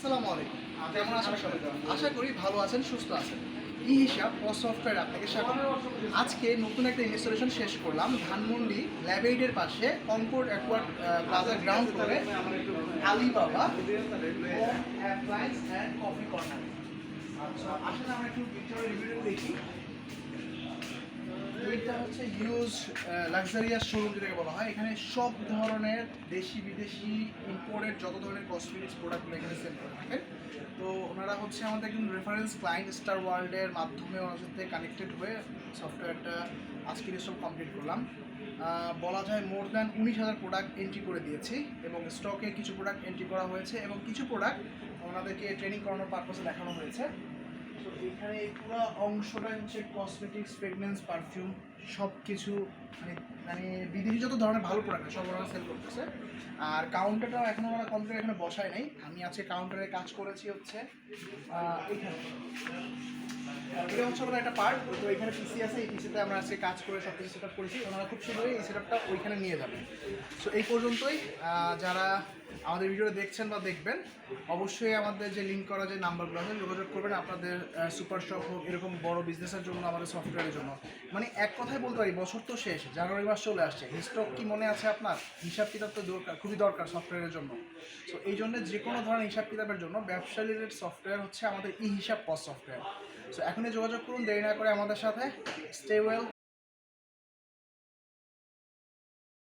আসসালামু আলাইকুম। কেমন আছেন সবাই? আশা করি ভালো আছেন, সুস্থ আছেন। ই হিসাব পস সফটওয়্যার আপনাকে স্বাগত। আজকে নতুন একটা ইনস্টলেশন শেষ করলাম ধানমন্ডি ল্যাব এইডের পাশে কনকর্ড অ্যাকোয়ার্ড প্লাজার গ্রাউন্ড ফ্লোরে Alibaba home appliance and coffee corner. আচ্ছা, আসলে আমরা একটু ভিতরে রিভিউ দেখি। এইটা হচ্ছে হিউজ লাক্সারিয়াস শোরুম যেটাকে বলা হয়। এখানে সব ধরনের দেশি বিদেশি ইম্পোর্টেড যত ধরনের কসমেটিক্স প্রোডাক্টগুলো এখানে সেল করে থাকেন। তো ওনারা হচ্ছে আমাদের একজন রেফারেন্স ক্লায়েন্ট স্টার ওয়ার্ল্ডের মাধ্যমে ওনার সাথে কানেক্টেড হয়ে সফটওয়্যারটা আজকে ইনস্টল কমপ্লিট করলাম। বলা যায় মোর দ্যান 19,000 প্রোডাক্ট এন্ট্রি করে দিয়েছি এবং স্টকে কিছু প্রোডাক্ট এন্ট্রি করা হয়েছে এবং কিছু প্রোডাক্ট ওনাদেরকে ট্রেনিং করানোর পারপাসে দেখানো হয়েছে। তো এখানে এই পুরো অংশটা হচ্ছে কসমেটিক্স, ফ্রেগনেন্স, পারফিউম সব কিছু মানে মানে বিদেশি যত ধরনের ভালো প্রোডাক্ট সব ওরা সেল করতেছে। আর কাউন্টারটাও এখনো ওরা কমপ্লিট এখানে বসায় নাই। আমি আজকে কাউন্টারে কাজ করেছি হচ্ছে এখানে। এটা হচ্ছে আমাদের একটা পার্ট। তো এখানে পিসি আছে, এই পিসিতে আমরা আজকে কাজ করে সব কিছু সেট আপ করেছি। ওনারা খুব শীঘ্রই এই সেট আপটা ওইখানে নিয়ে যাবেন। সো এই পর্যন্তই। যারা আমাদের ভিডিওটা দেখছেন বা দেখবেন অবশ্যই আমাদের যে লিঙ্ক করা যে নাম্বারগুলো আছে যোগাযোগ করবেন আপনাদের সুপার শপ হোক এরকম বড় বিজনেসের জন্য, আমাদের সফটওয়্যারের জন্য। মানে এক কথায় বলতে পারি বছর তো শেষ, জানুয়ারি মাস চলে আসছে। স্টক কি মনে আছে আপনার? হিসাব কিতাব তো দরকার, খুবই দরকার সফটওয়্যারের জন্য। সো এই জন্য যে কোনো ধরনের হিসাব কিতাবের জন্য ব্যবসা রিলেটেড সফটওয়্যার হচ্ছে আমাদের ই হিসাব পস সফটওয়্যার। সো এখনই যোগাযোগ করুন, দেরি না করে আমাদের সাথে। Stay well,